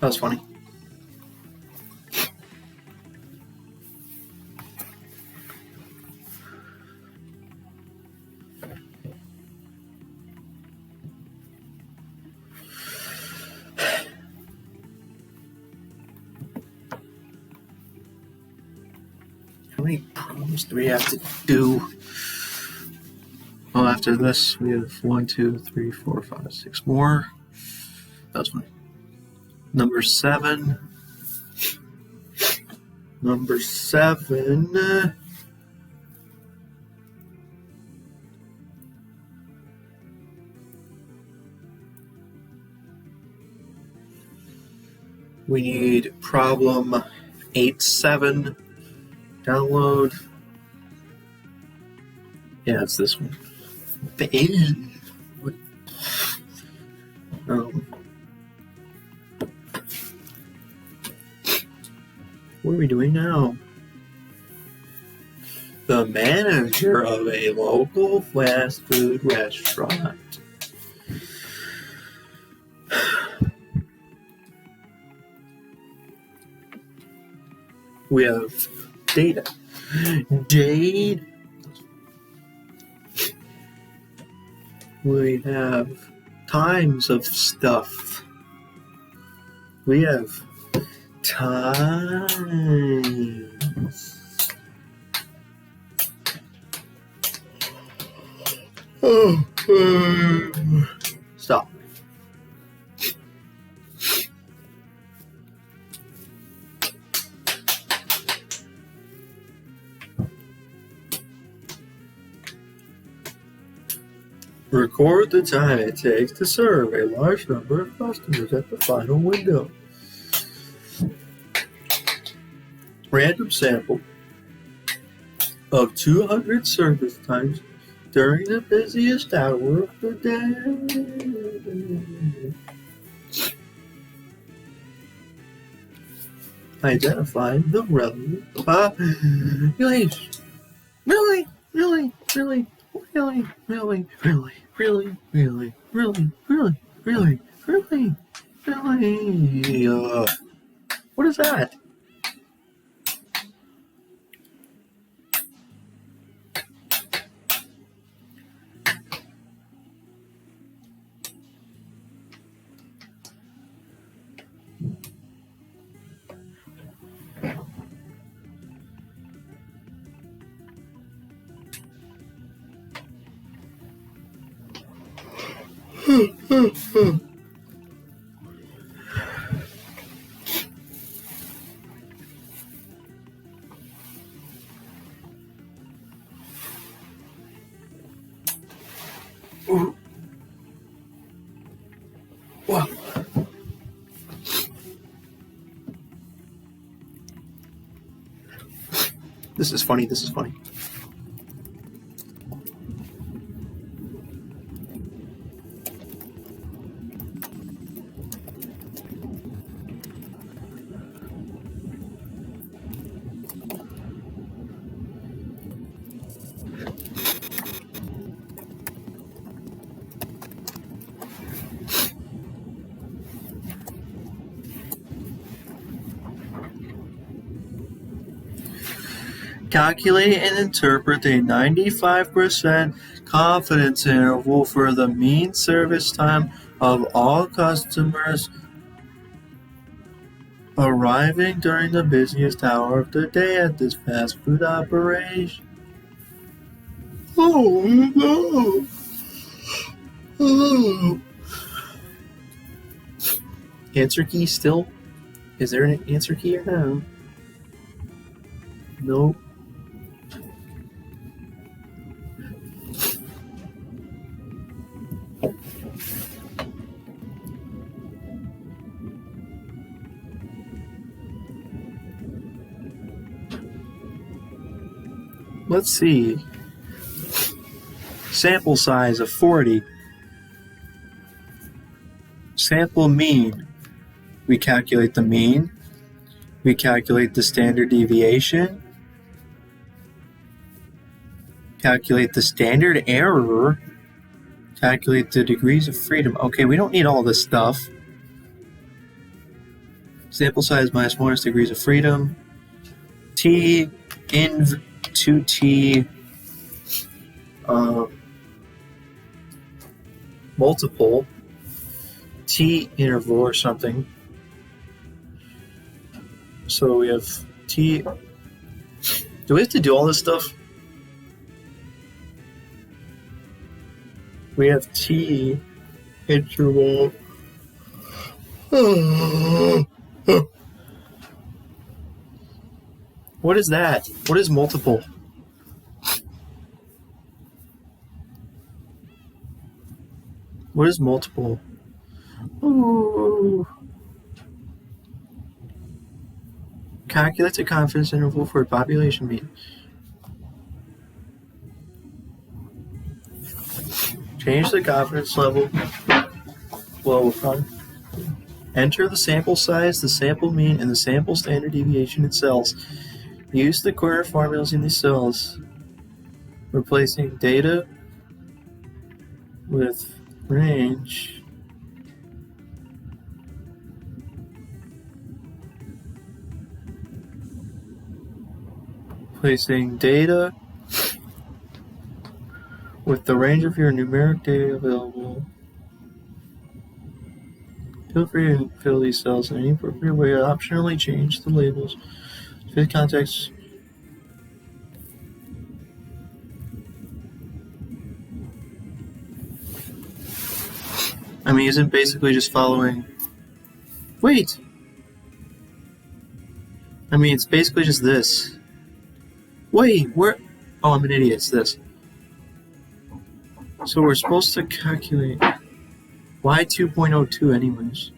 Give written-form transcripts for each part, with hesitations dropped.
That was funny. How many problems do we have to do? Well, after this, we have 1, 2, 3, 4, 5, 6 more. That's fine. Number 7. Number 7. We need problem 8.7. Download. Yeah, it's this one. What are we doing now? The manager of a local fast food restaurant. We have data. We have times of stuff. We have times. Stop. Record the time it takes to serve a large number of customers at the final window. Random sample of 200 service times during the busiest hour of the day. Identify the relevant population. Really? What is that? Wow. This is funny. Calculate and interpret a 95% confidence interval for the mean service time of all customers arriving during the busiest hour of the day at this fast food operation. Oh no! Oh. Answer key still? Is there an answer key or no? Nope. Let's see. Sample size of 40. Sample mean. We calculate the mean. We calculate the standard deviation. Calculate the standard error. Calculate the degrees of freedom. Okay, we don't need all this stuff. Sample size minus 1 is degrees of freedom. T inv 2T multiple T interval or something. So we have T. Do we have to do all this stuff? We have T interval. What is that? What is multiple? What is multiple? Ooh. Calculate the confidence interval for a population mean. Change the confidence level. Enter the sample size, the sample mean, and the sample standard deviation in cells. Use the corner formulas in these cells, replacing data with range. Placing data with the range of your numeric data available. Feel free to fill these cells in any appropriate way. Optionally change the labels to fit context. I mean, isn't basically just following. Wait! I mean, it's basically just this. Wait, where? Oh, I'm an idiot. It's this. So we're supposed to calculate y 2.02 anyways.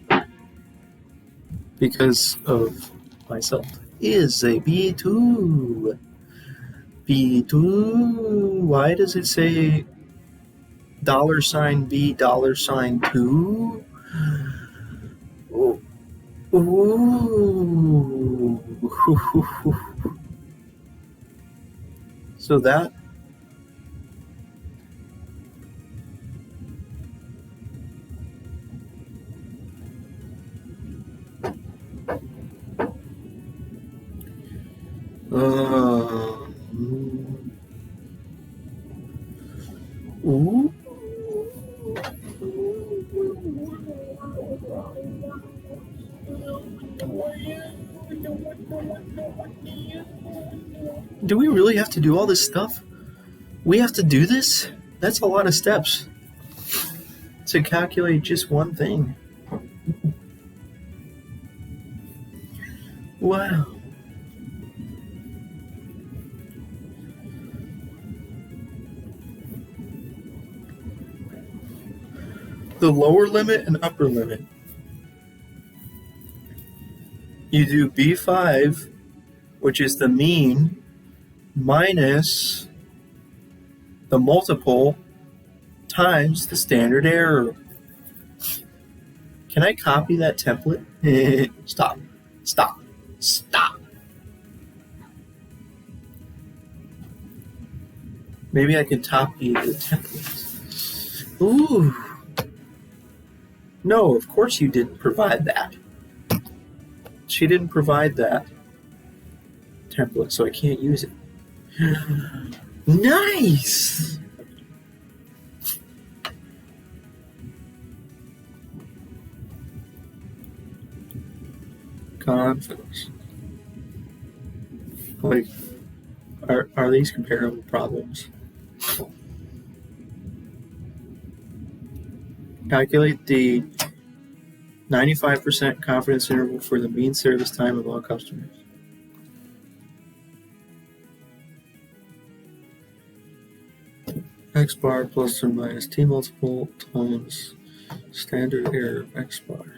Because of myself. Is a B2. B2. Why does it say $B $2? Oh. Ooh. So that ooh. Do we really have to do all this stuff? We have to do this? That's a lot of steps to calculate just one thing. Wow. The lower limit and upper limit. You do B5, which is the mean, minus the multiple times the standard error. Can I copy that template? Stop. Maybe I can copy the template. Ooh. No, of course you didn't provide that. She didn't provide that template, so I can't use it. Nice! Confidence. Like, are these comparable problems? Calculate the 95% confidence interval for the mean service time of all customers. X bar plus or minus T multiple times standard error of X bar.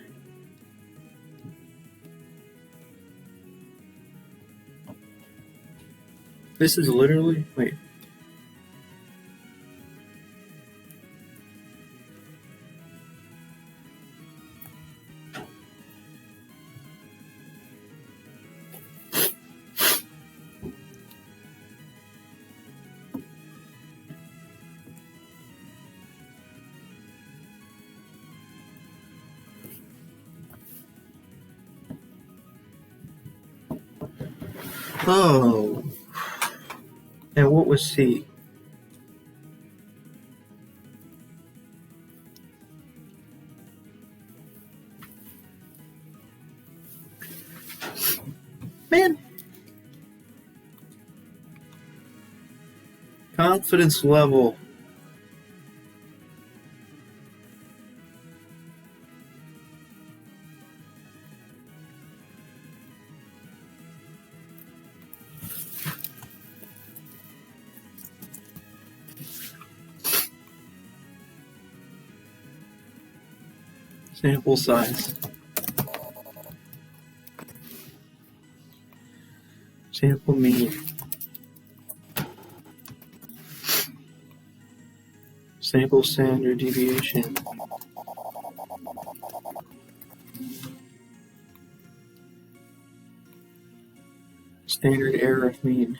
This is literally, wait. Oh. And what was C? Man. Confidence level. Sample size. Sample mean. Sample standard deviation. Standard error of mean.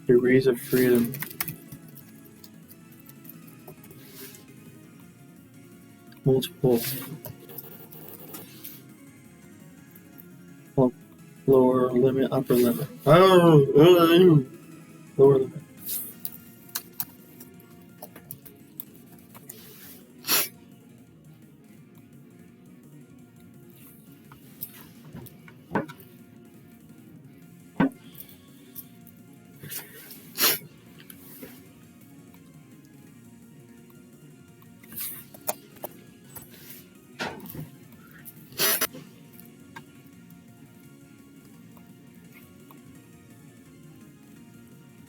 Degrees of freedom. Multiple. Lower limit, upper limit. Oh, lower limit.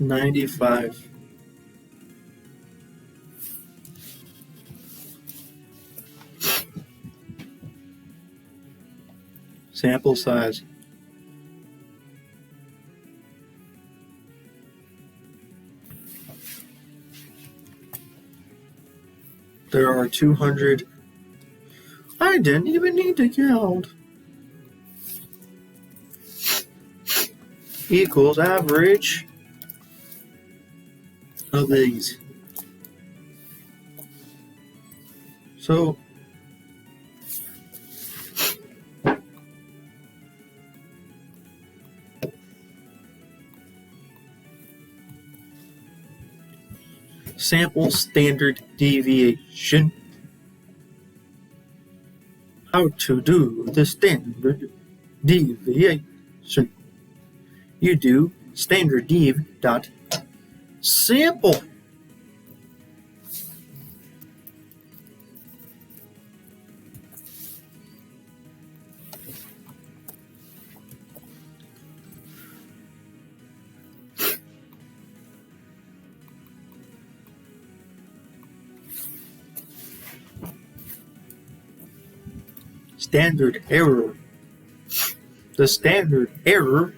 $95. Sample size. There are 200. I didn't even need to count. Equals average of these. So sample standard deviation. How to do the standard deviation. You do standard dev dot sample. Standard error. The standard error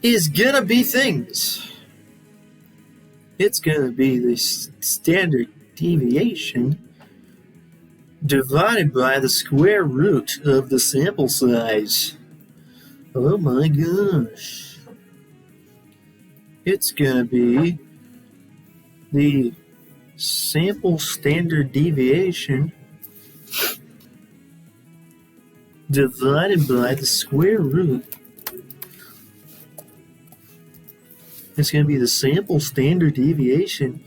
is gonna be things. It's gonna be the standard deviation divided by the square root of the sample size. Oh my gosh. It's gonna be the sample standard deviation divided by the square root. It's going to be the sample standard deviation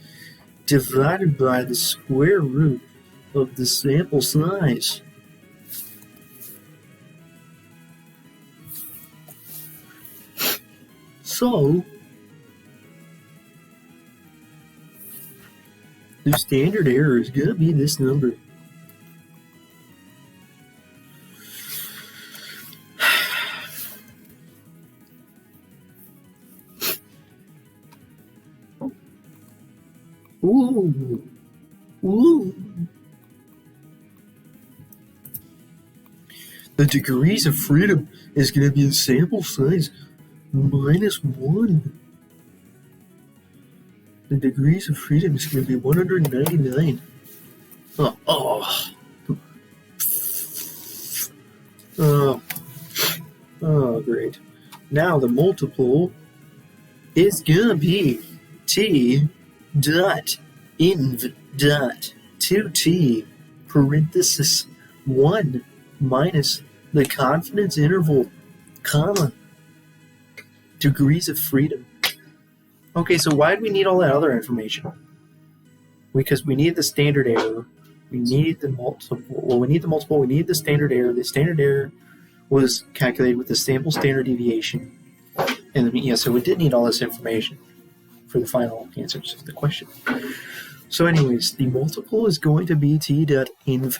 divided by the square root of the sample size. So, the standard error is going to be this number. Ooh. Ooh. The degrees of freedom is going to be the sample size minus 1. The degrees of freedom is going to be 199. Oh, great. Now the multiple is going to be t dot inv dot 2t parenthesis 1 minus the confidence interval, comma, degrees of freedom. Okay, so why do we need all that other information? Because we need the standard error, we need the multiple, we need the standard error. The standard error was calculated with the sample standard deviation. And then, so we did need all this information for the final answers to the question. So anyways, the multiple is going to be t.inv.2t.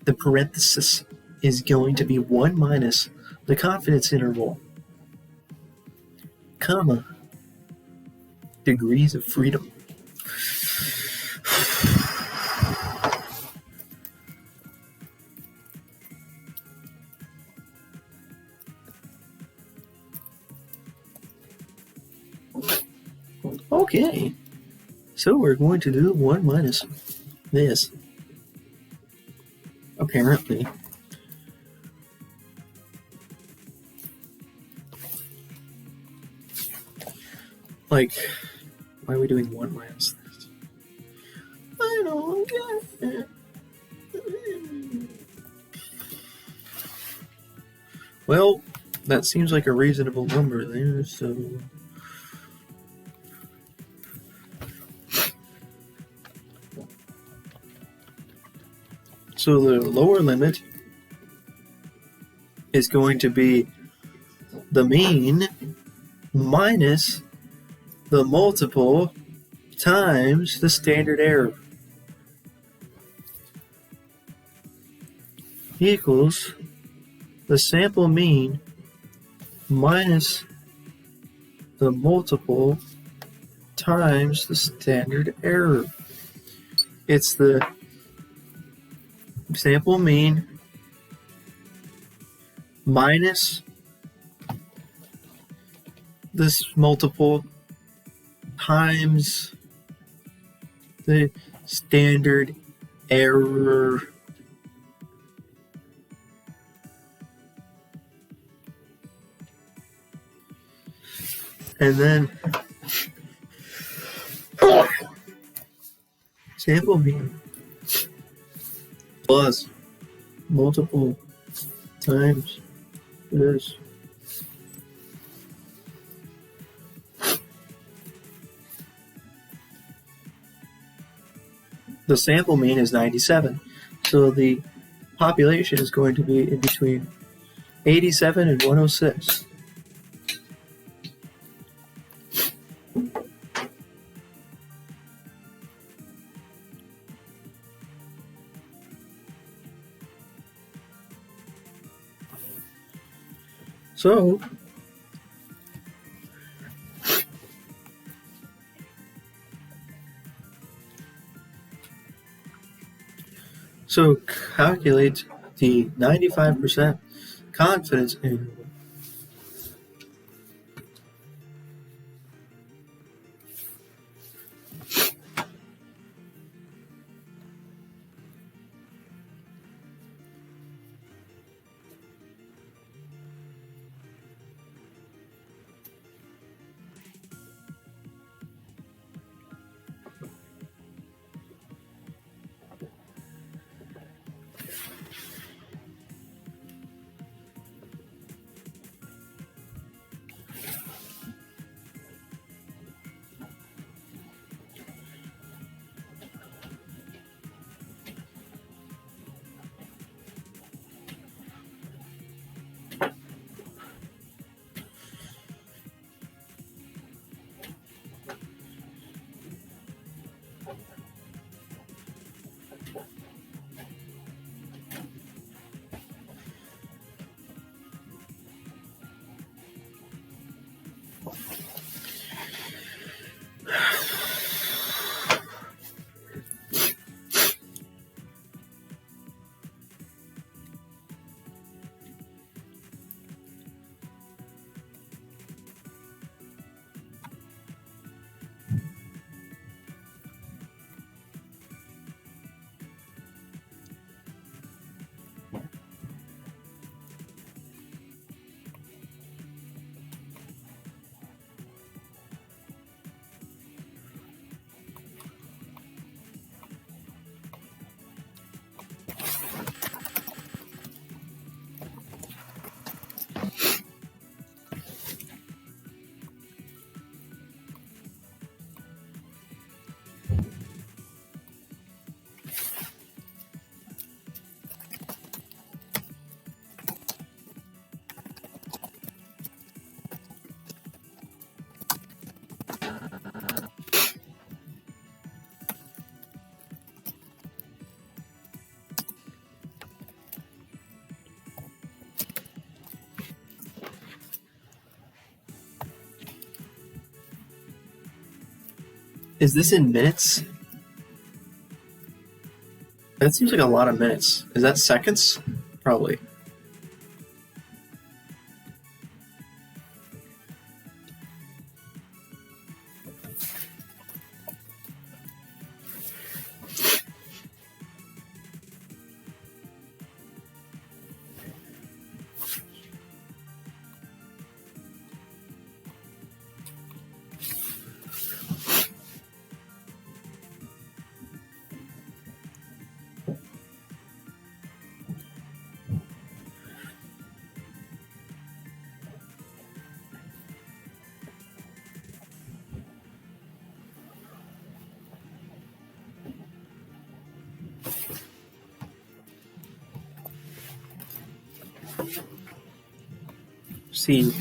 The parenthesis is going to be 1 minus the confidence interval, comma, degrees of freedom. Okay, so we're going to do 1 minus this. Apparently. Like, why are we doing 1 minus this? I don't get it. Well, that seems like a reasonable number there, so... So the lower limit is going to be the mean minus the multiple times the standard error equals the sample mean minus the multiple times the standard error. It's the sample mean minus this multiple times the standard error. And then sample mean plus multiple times this. The sample mean is 97, so the population is going to be in between 87 and 106. So calculate the 95% confidence interval. Is this in minutes? That seems like a lot of minutes. Is that seconds? Probably. See.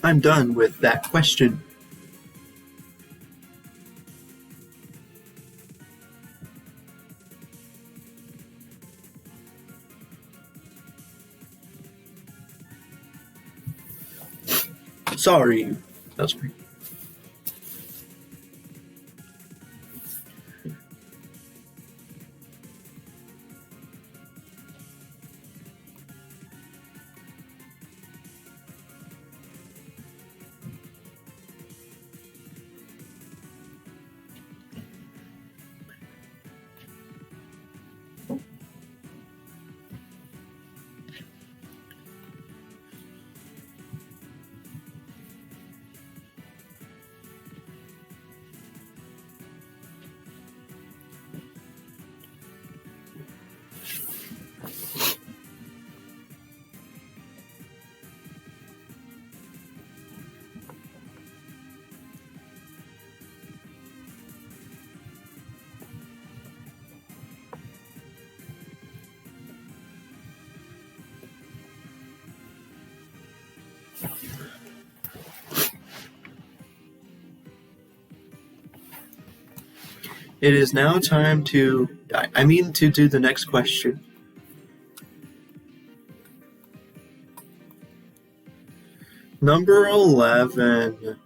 I'm done with that question. Sorry. That's me. It is now time to do the next question. Number 11.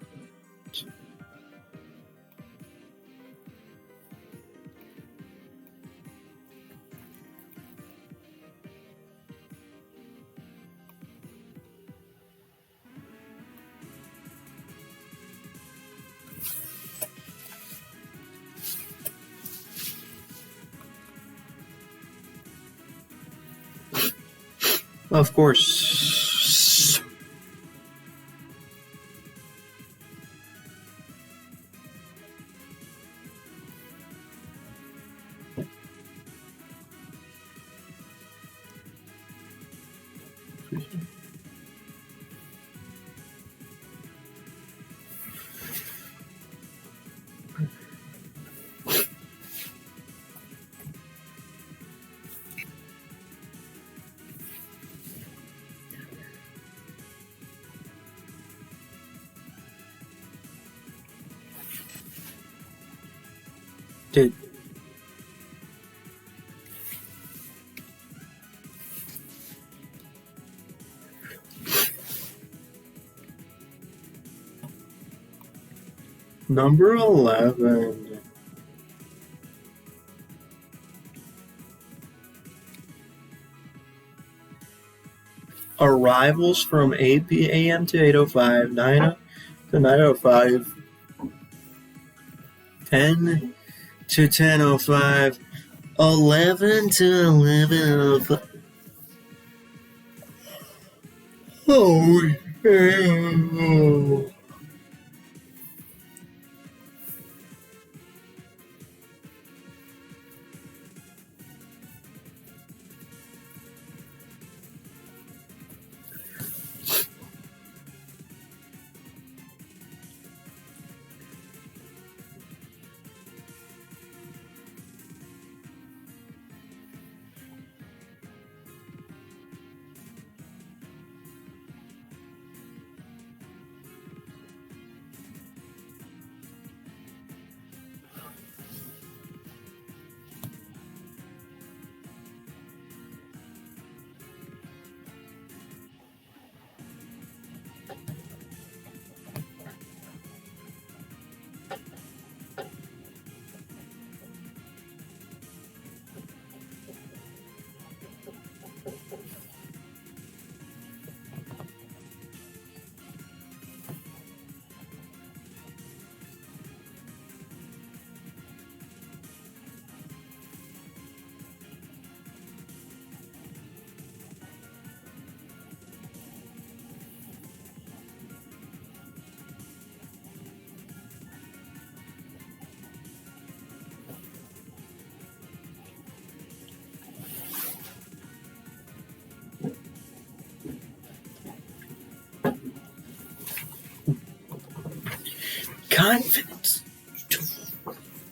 Of course. Did number 11. Arrivals from 8 p.m. to 8:05, 9 to 9:05, 10 to 10:05, 11 to 11:05. Oh, yeah. Confidence.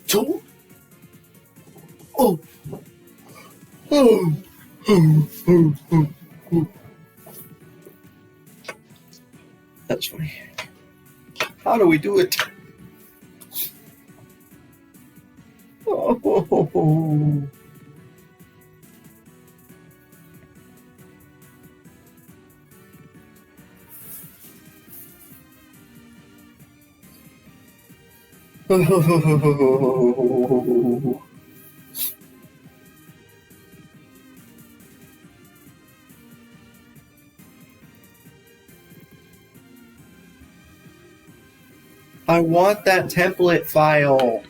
Two. Oh. Oh. That's funny. How do we do it? Oh. I want that template file.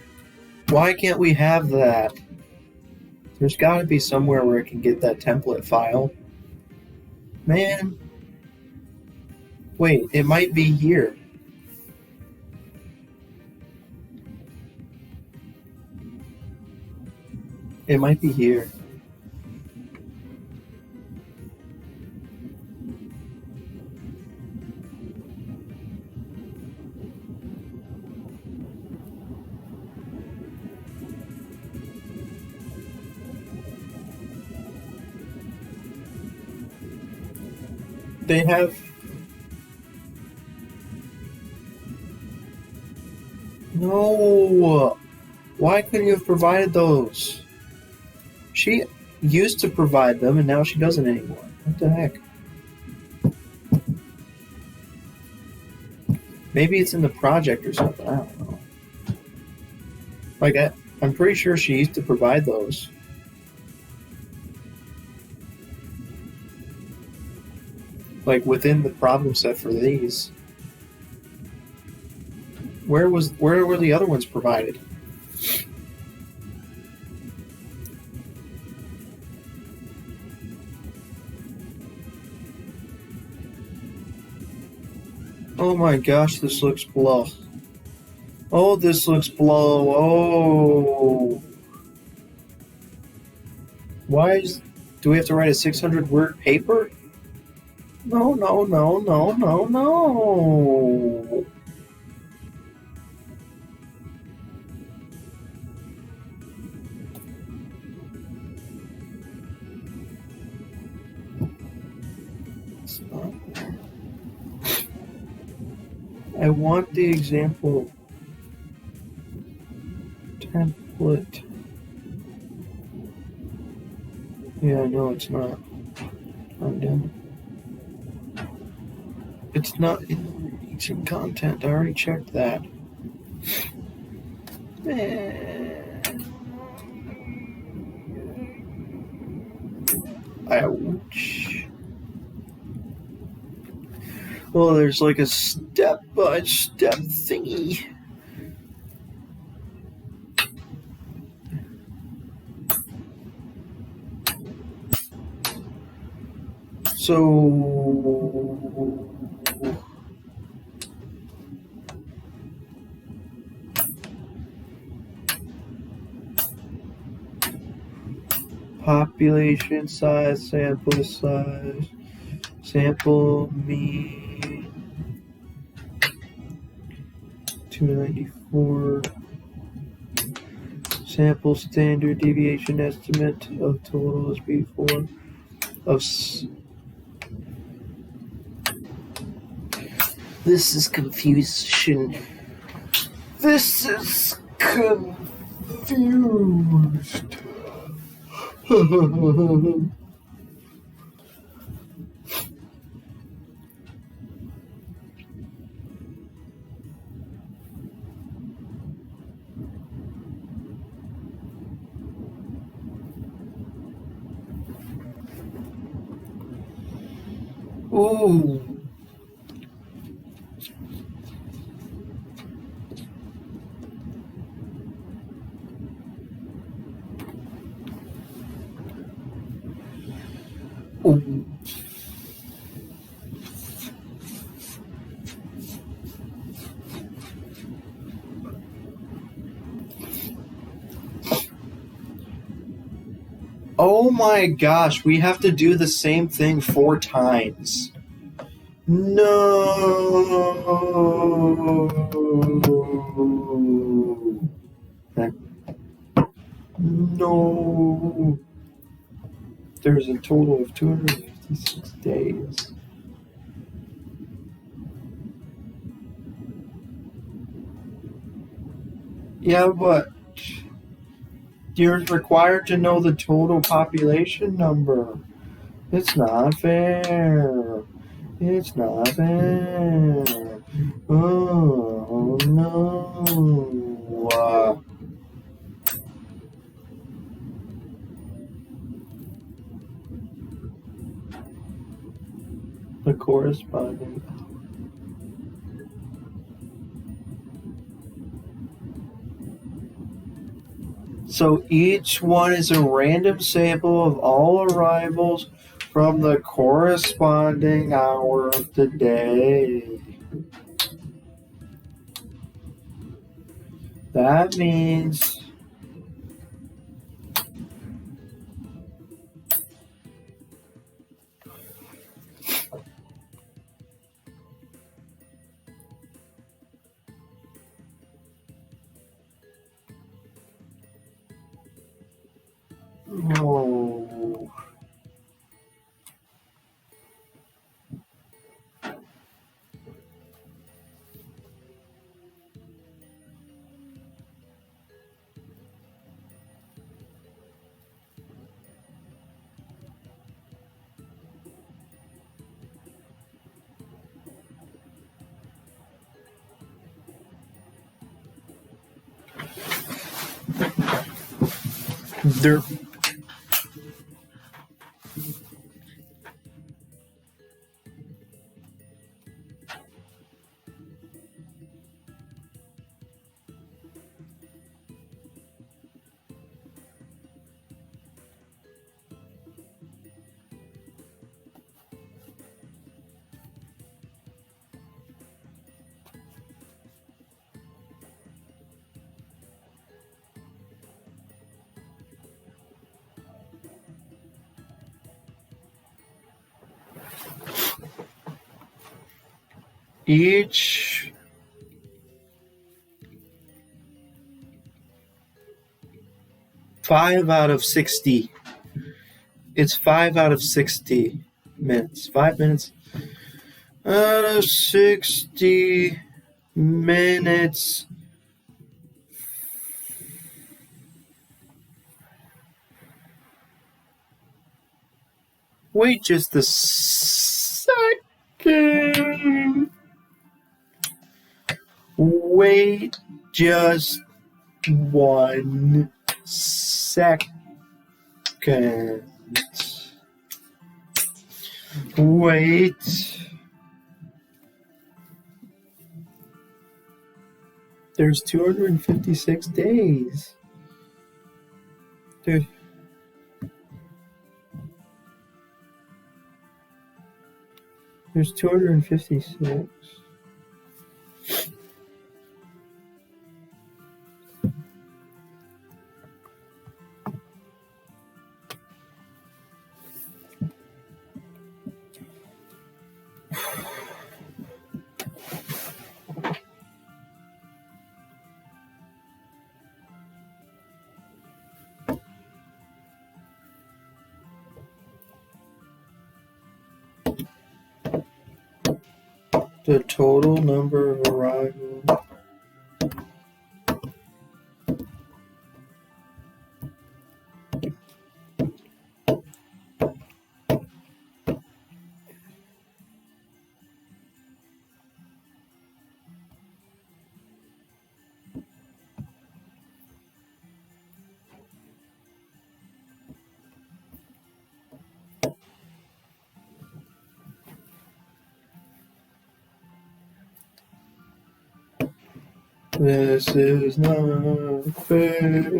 Why can't we have that? There's got to be somewhere where I can get that template file. Man. Wait, it might be here. It might be here. They have... No! Why couldn't you have provided those? She used to provide them, and now she doesn't anymore. What the heck? Maybe it's in the project or something. I don't know. Like, I'm pretty sure she used to provide those. Like, within the problem set for these. Where were the other ones provided? Oh my gosh, this looks blow. Oh, this looks blow. Oh. Do we have to write a 600-word paper? No, no, no, no, no, no. Stop. I want the example template. split. Yeah, no, it's not. I'm done. It's not in recent content. I already checked that. Ouch. Well, there's like a step-by-step thingy. So population size, sample mean 294, sample standard deviation estimate of total is before of. This is confusion. This is confused. Ooh. Ooh. Oh my gosh, we have to do the same thing 4 times. No. No. There's a total of 256 days. Yeah, but you're required to know the total population number. It's not fair. It's not fair. Oh no. The corresponding. So each one is a random sample of all arrivals from the corresponding hour of the day. That means oh. There. Each 5 out of 60. It's 5 out of 60 minutes. 5 minutes out of 60 minutes Wait just a second. Wait just 1 second. Wait. There's 256 days. There's 256. The total number of arrivals. This is not fair.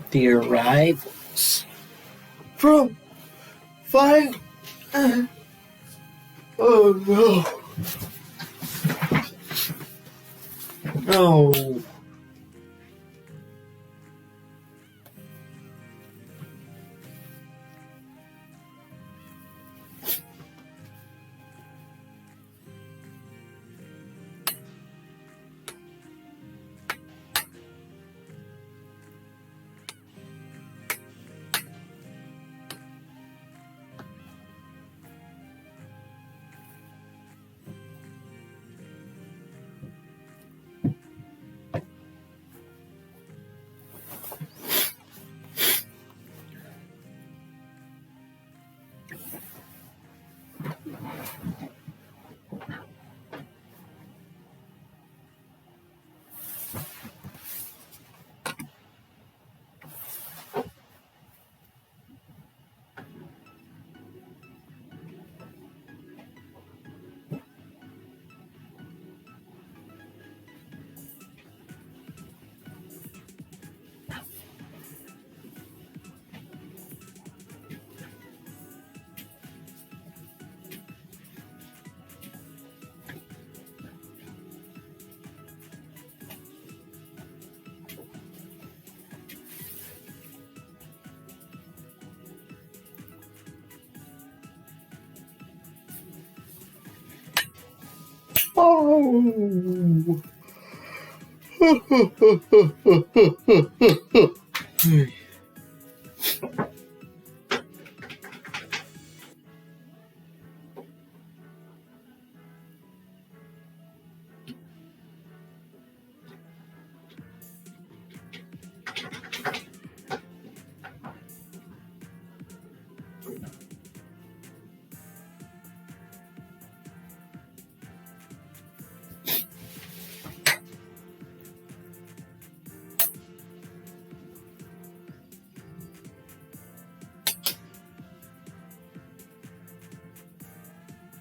The arrivals from 5. Oh no. No.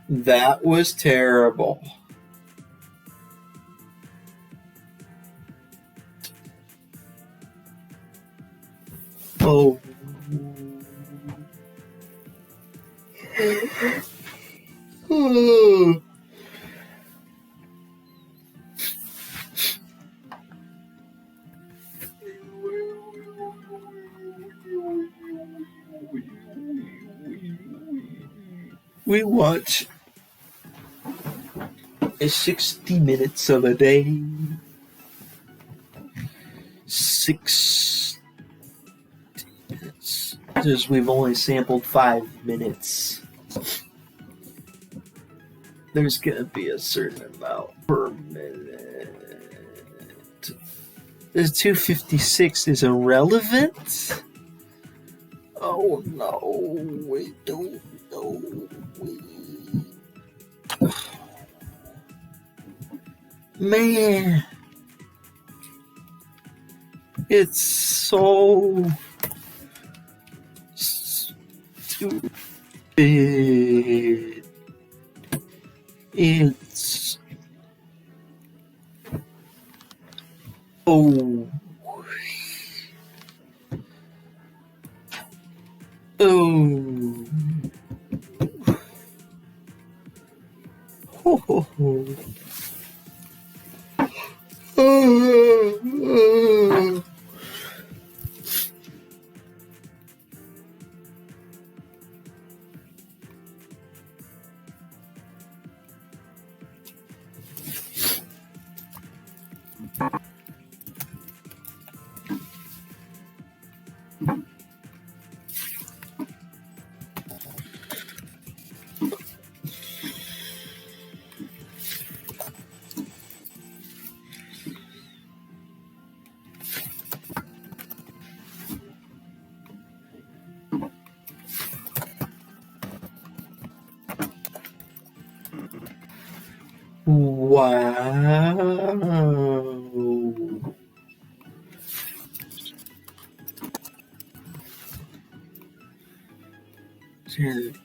That was terrible. Oh. We watch 60 minutes of a day. 60 minutes. Because we've only sampled 5 minutes. There's gonna be a certain amount per minute. This 256 is irrelevant? Oh no, we don't know. Man, it's so stupid. It's oh. Ho, ho, ho. Wow. Dude.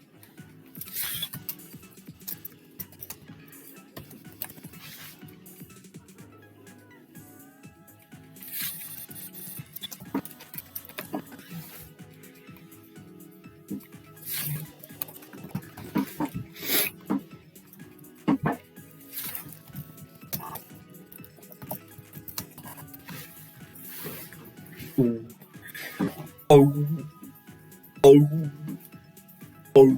Oh. Oh. Oh.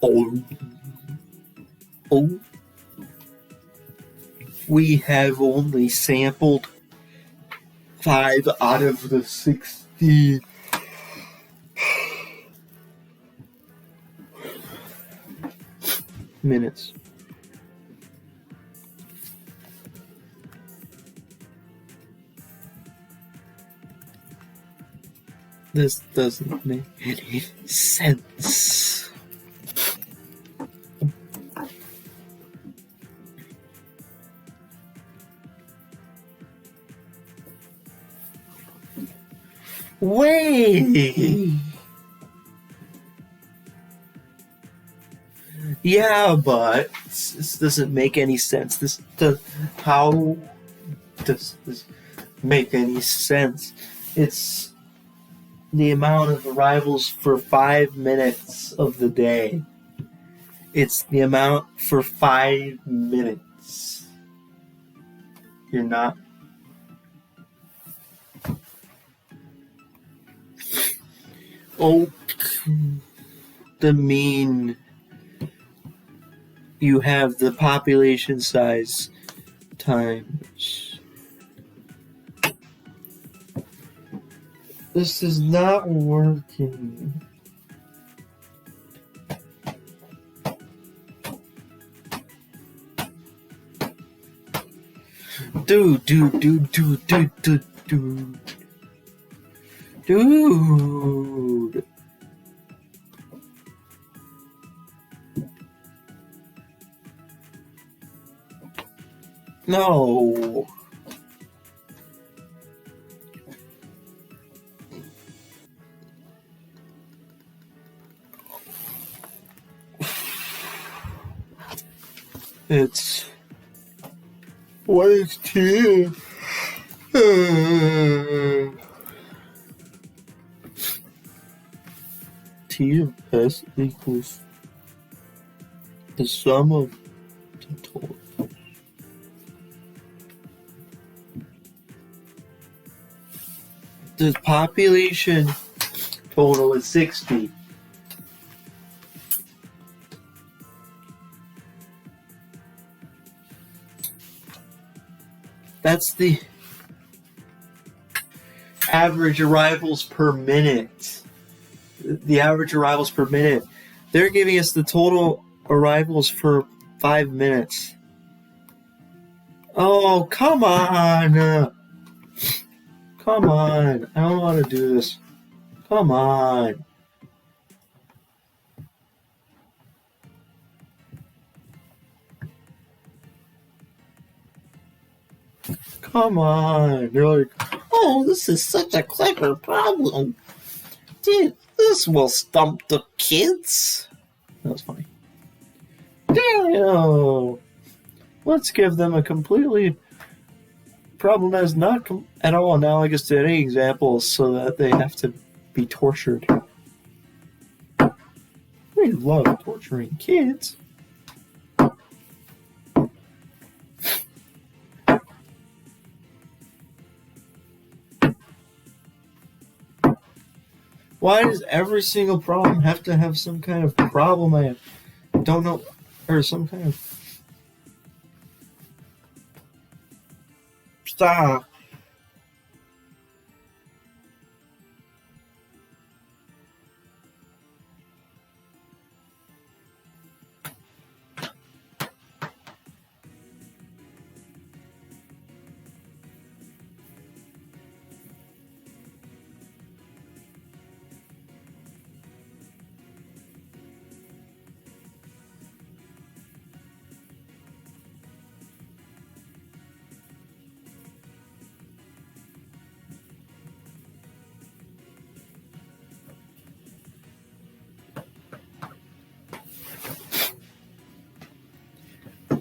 Oh. Oh. We have only sampled 5 out of the 60 minutes. This doesn't make any sense. Wait! Yeah, but this doesn't make any sense. How does this make any sense? It's the amount of arrivals for 5 minutes of the day. It's the amount for 5 minutes. You're not. Oh, the mean. you have the population size times. This is not working. Dude. No. It's what is T? T of S equals the sum of the total. The population total is 60. That's the average arrivals per minute. The average arrivals per minute. They're giving us the total arrivals for 5 minutes. Oh, come on. Come on. I don't know how to do this. Come on. Come on. They're like, oh, this is such a clever problem. Dude, this will stump the kids. That was funny. Damn. Let's give them a completely problem that is not at all analogous to any examples so that they have to be tortured. We love torturing kids. Why does every single problem have to have some kind of problem I don't know, or some kind of... Stop.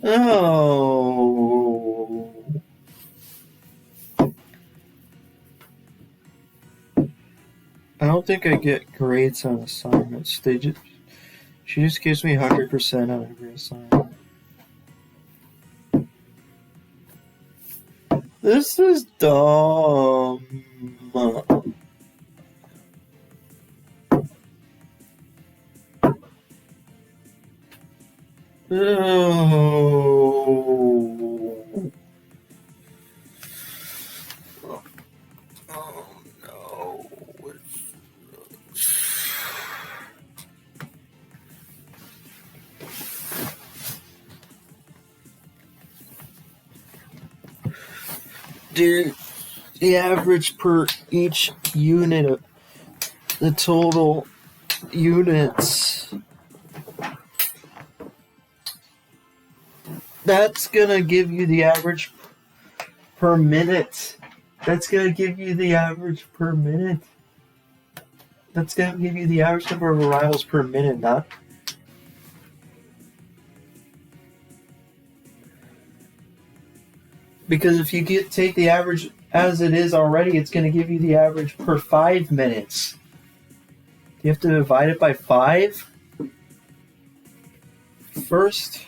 Oh. I don't think I get grades on assignments. She just gives me 100% on every assignment. This is dumb. Oh. Oh no. Dude, the average per each unit of the total units. That's gonna give you the average per minute. That's gonna give you the average per minute. That's gonna give you the average number of arrivals per minute, not. Because if you take the average as it is already, it's gonna give you the average per 5 minutes. You have to divide it by 5 first.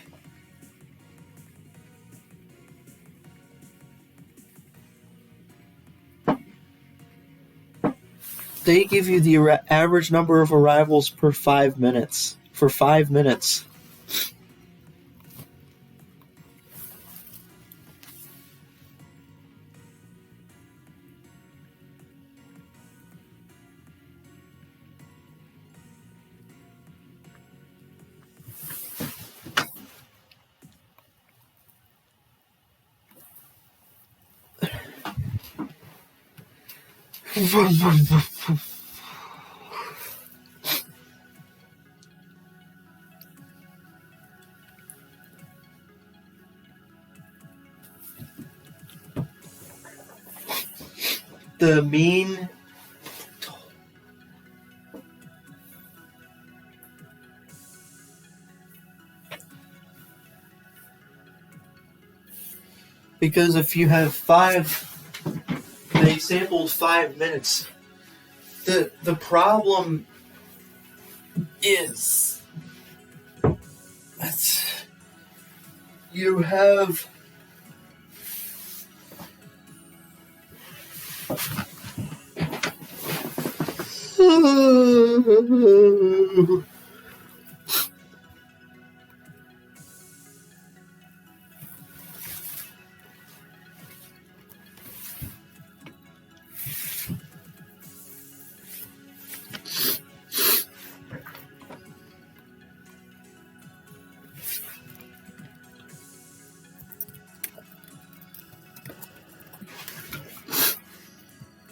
They give you the average number of arrivals per 5 minutes. For 5 minutes. The mean because if you have they sampled 5 minutes. The problem is that you have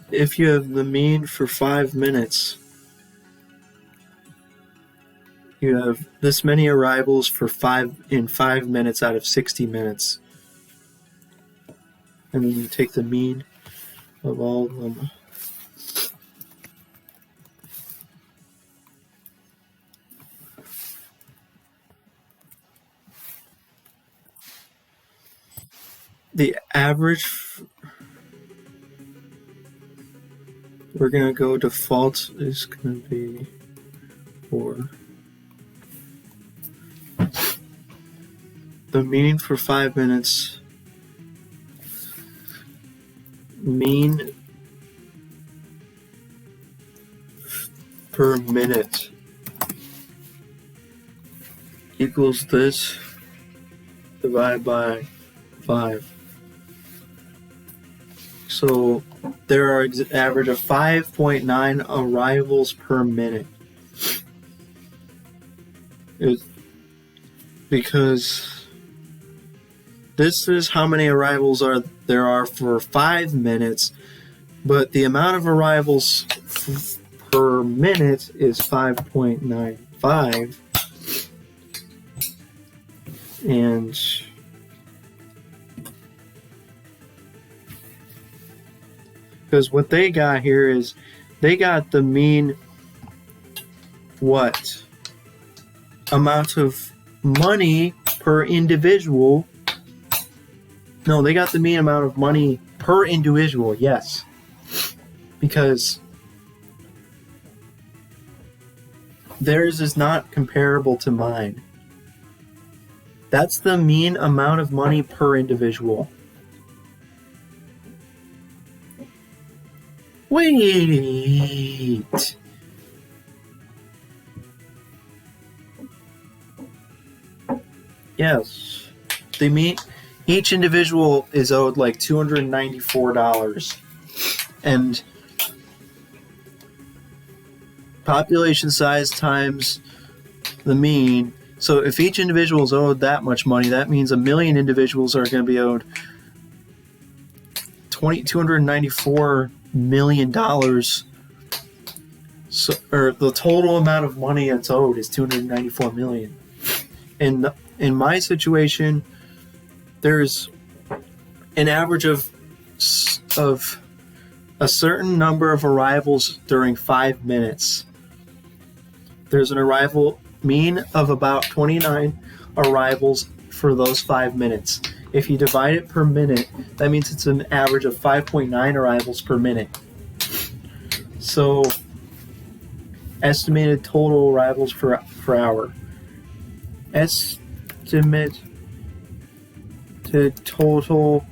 if you have the mean for 5 minutes, you have this many arrivals in 5 minutes out of 60 minutes. And then you take the mean of all of them. The average, we're going to go default is going to be 4. The mean for 5 minutes, mean per minute equals this divided by 5. So there are average of 5.9 arrivals per minute. Because this is how many arrivals there are for 5 minutes, but the amount of arrivals per minute is 5.95. And because what they got here is they got the mean amount of money per individual. No, they got the mean amount of money per individual, yes. Because theirs is not comparable to mine. That's the mean amount of money per individual. Wait. Yes. They mean each individual is owed like $294. And population size times the mean. So if each individual is owed that much money, that means 1 million individuals are going to be owed $294 million. So, or the total amount of money that's owed is $294 million. And in my situation, there's an average of a certain number of arrivals during 5 minutes. There's an arrival mean of about 29 arrivals for those 5 minutes. If you divide it per minute, that means it's an average of 5.9 arrivals per minute. So, estimated total arrivals per hour. Estimate to total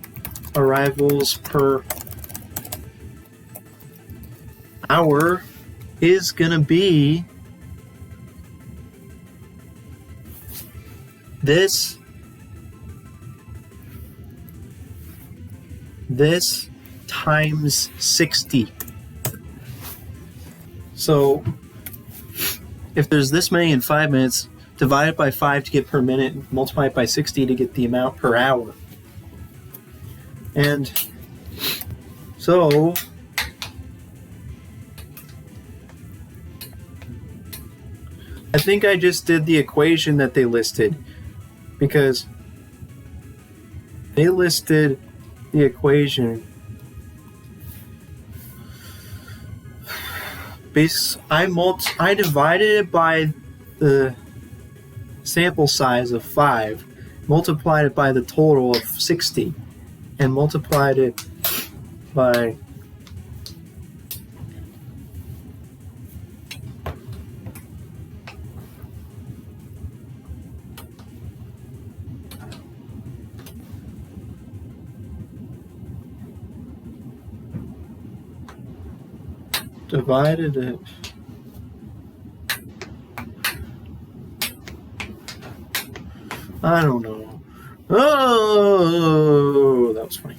arrivals per hour is going to be this times 60. So if there's this many in 5 minutes, divide it by 5 to get per minute, multiply it by 60 to get the amount per hour. And so I think I just did the equation that they listed, because they listed the equation. I divided it by the sample size of 5, multiplied it by the total of 60, and multiplied it by divided it I don't know. Oh, that was funny.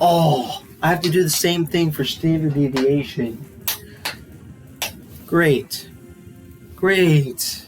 Oh, I have to do the same thing for standard deviation. Great. Great.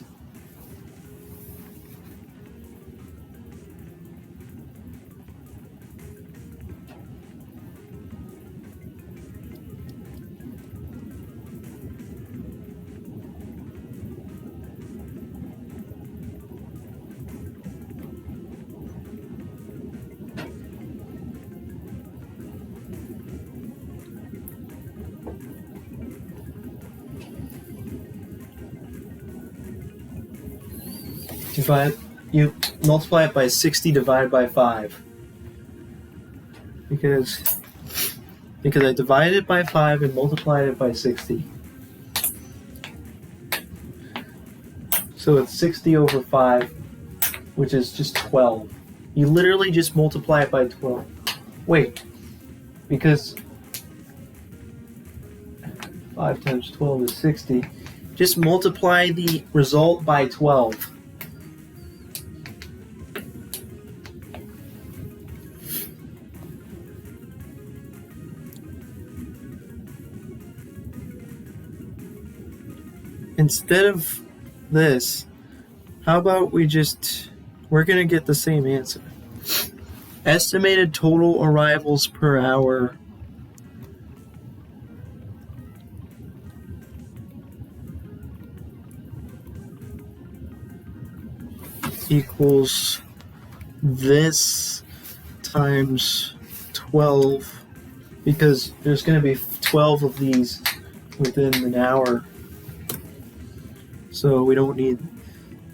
You multiply it by 60 divided by 5. Because I divided it by 5 and multiplied it by 60. So it's 60 over 5, which is just 12. You literally just multiply it by 12. Wait, because 5 times 12 is 60. Just multiply the result by 12. Instead of this, how about we're going to get the same answer. Estimated total arrivals per hour equals this times 12, because there's going to be 12 of these within an hour. So we don't need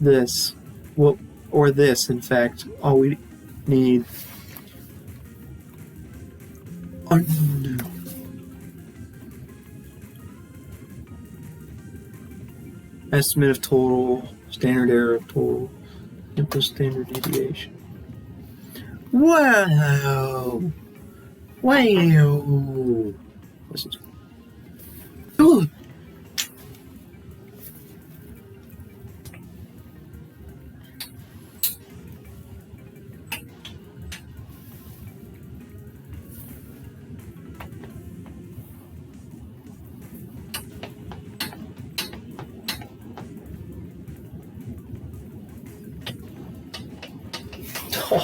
this. Well, or this, in fact. All we need... Oh, no. Estimate of total, standard error of total, equals standard deviation. Wow! Wow! Listen to it. Ooh!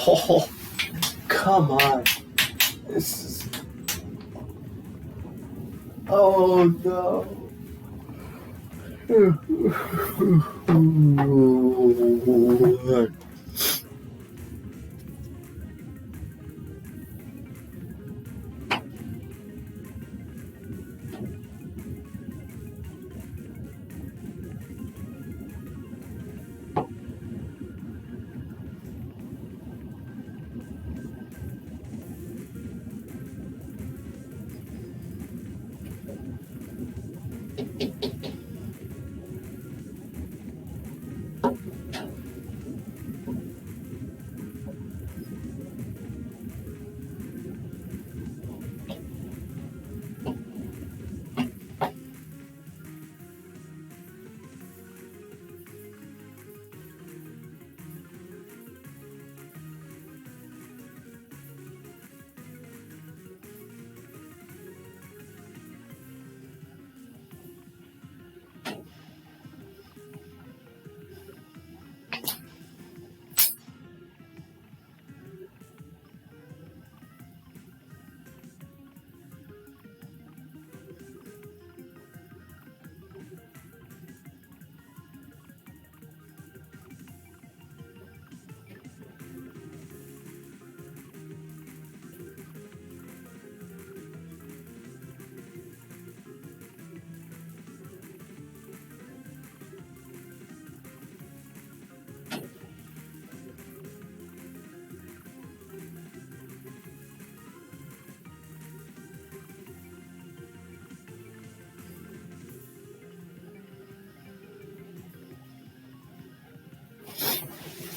Oh, come on. This is... Oh, no.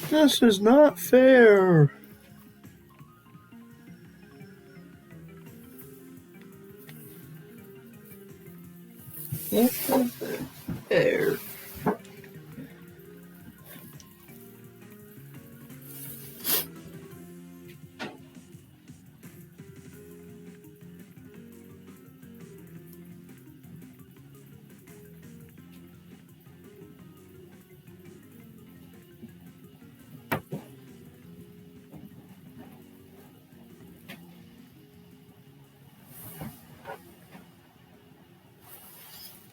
This is not fair. This isn't fair.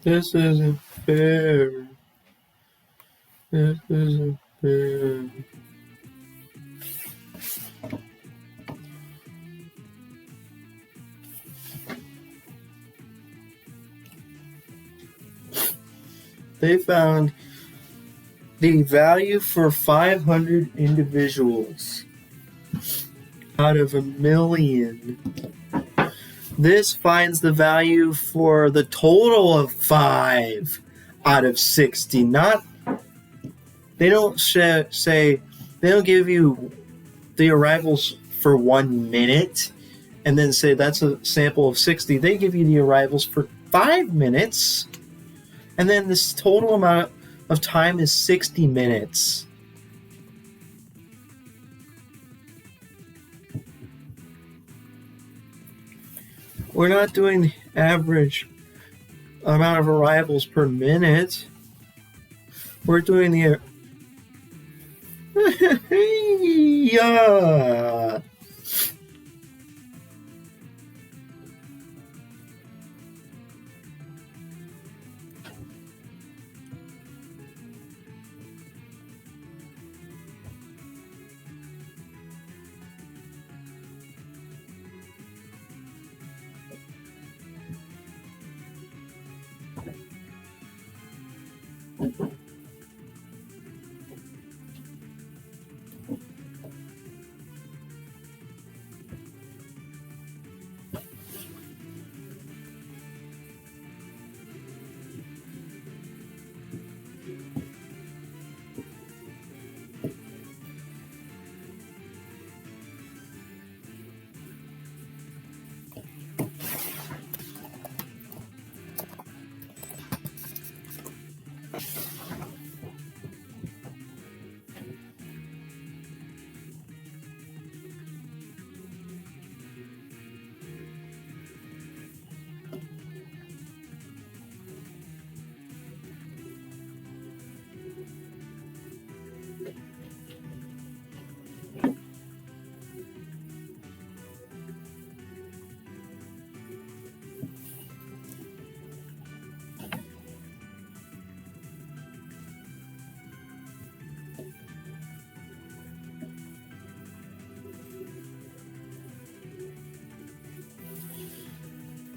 This isn't fair. This isn't fair. They found the value for 500 individuals out of 1,000,000. This finds the value for the total of 5 out of 60. They don't say, they don't give you the arrivals for 1 minute and then say that's a sample of 60. They give you the arrivals for 5 minutes, and then this total amount of time is 60 minutes. We're not doing the average amount of arrivals per minute. We're doing the yeah.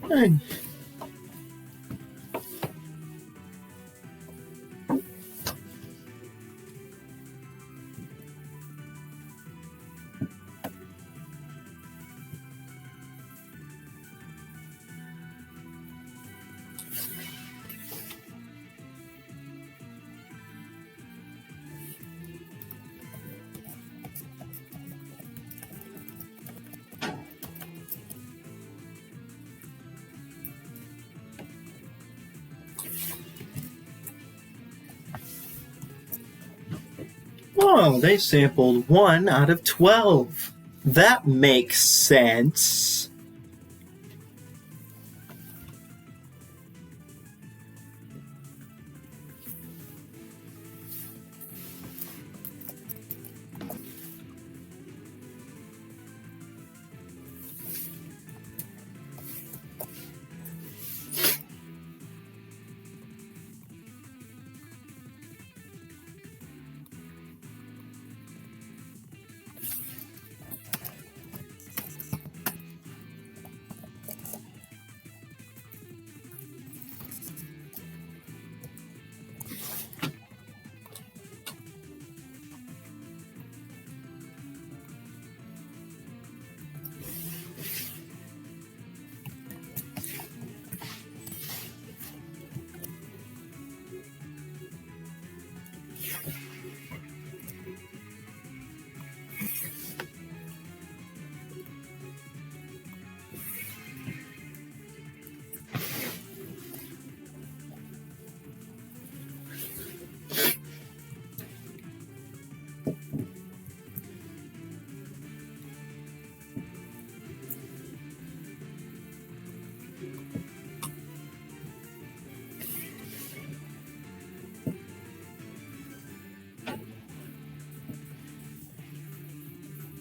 Dang. Oh, they sampled 1 out of 12. That makes sense.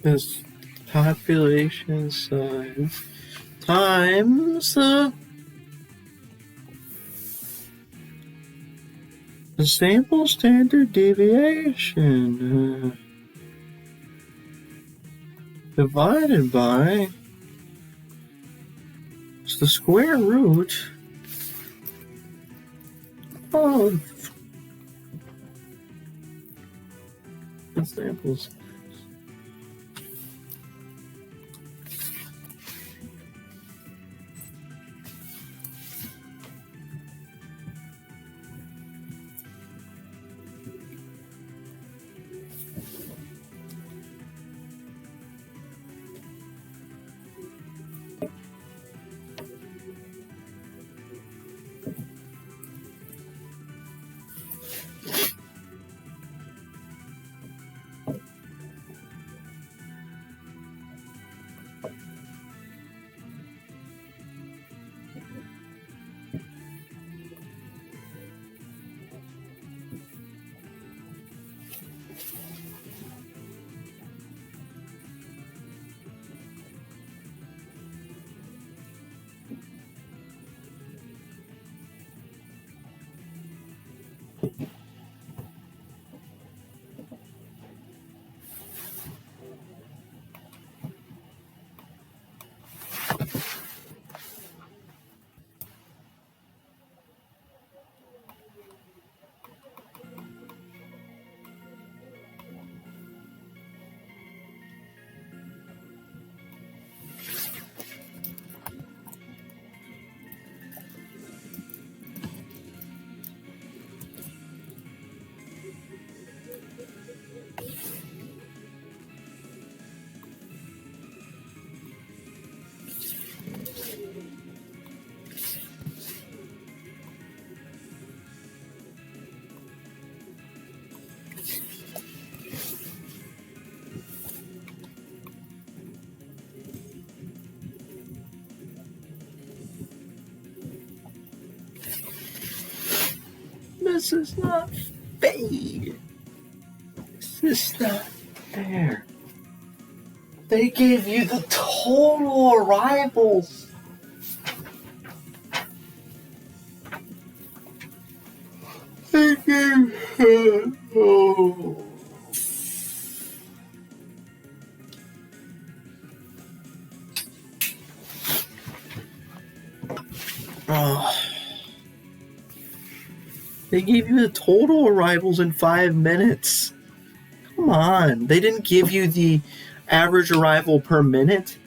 is population size times the sample standard deviation divided by the square root of the samples. This is not fair. This is not fair. They gave you the total arrivals. They gave oh. Oh. They gave you the total arrivals in 5 minutes. Come on. They didn't give you the average arrival per minute.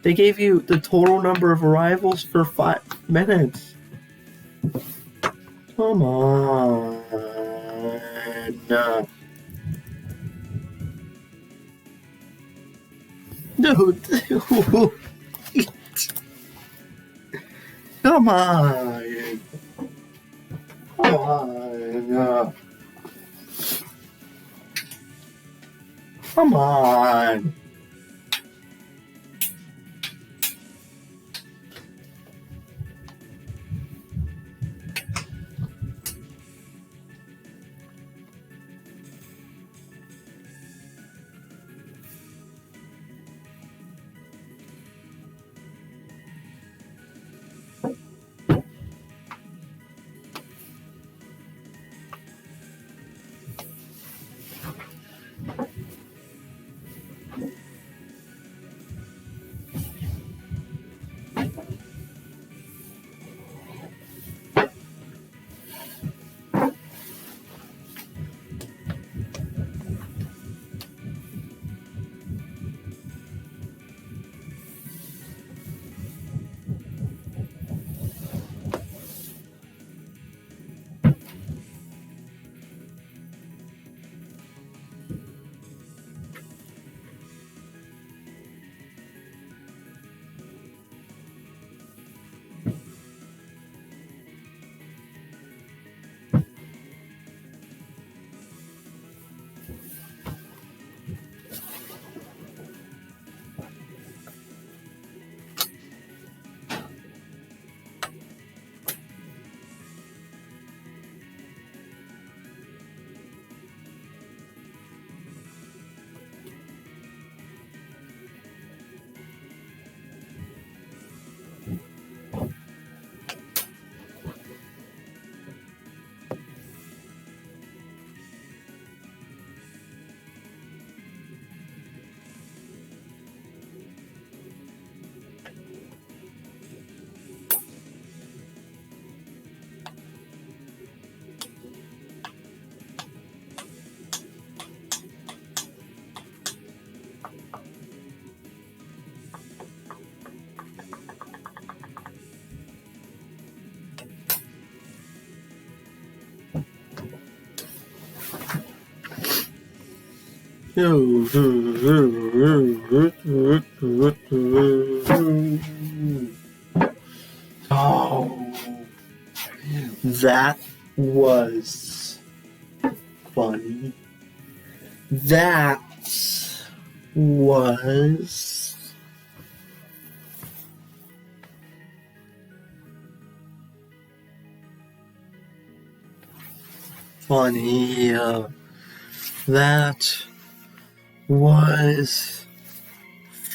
They gave you the total number of arrivals for 5 minutes. Come on. Dude. Come on. Come on. Come on. Oh, that was funny. That was funny. That was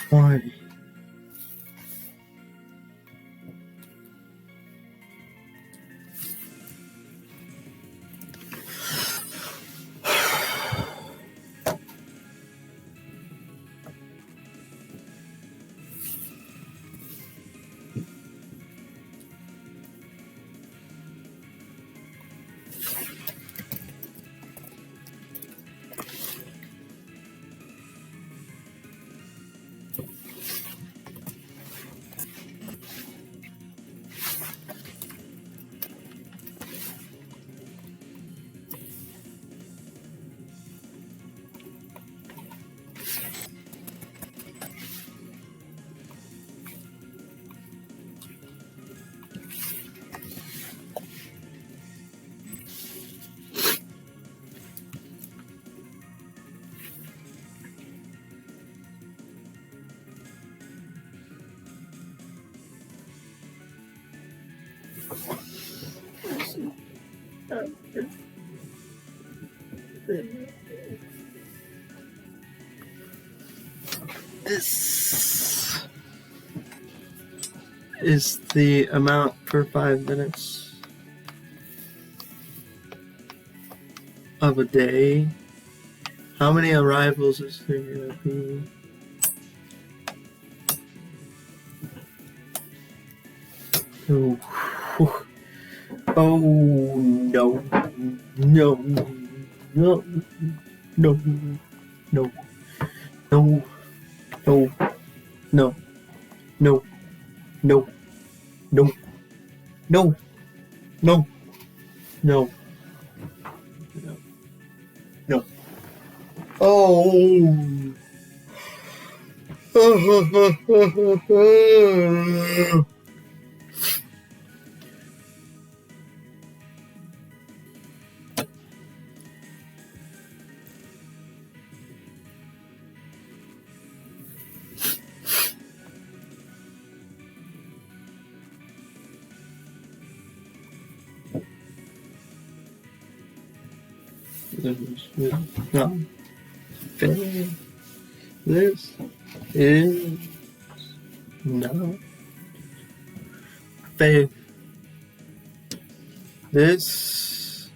funny. This is the amount per 5 minutes of a day. How many arrivals is there gonna be? Oh, oh no, no, no, no, no, no, no, no, no, no, no, no, no, no, no. Oh. This is not fair. This is not fair. This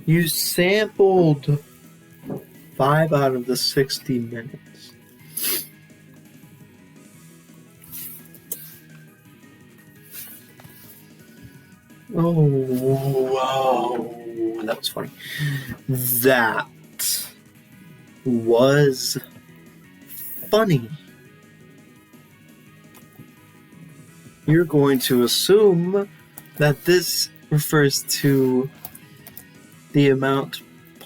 you sampled 5 out of the 60 minutes. Oh, wow. That was funny. That was funny. You're going to assume that this refers to the amount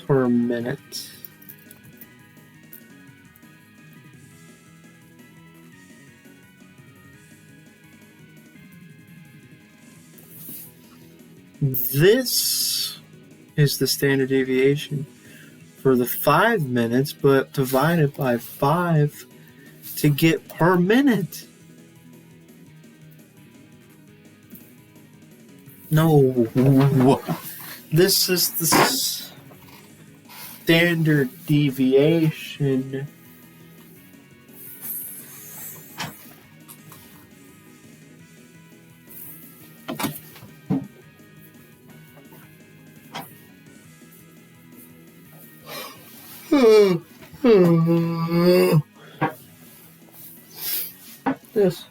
per minute. This is the standard deviation for the 5 minutes, but divided by 5 to get per minute. No, this is the standard deviation. This.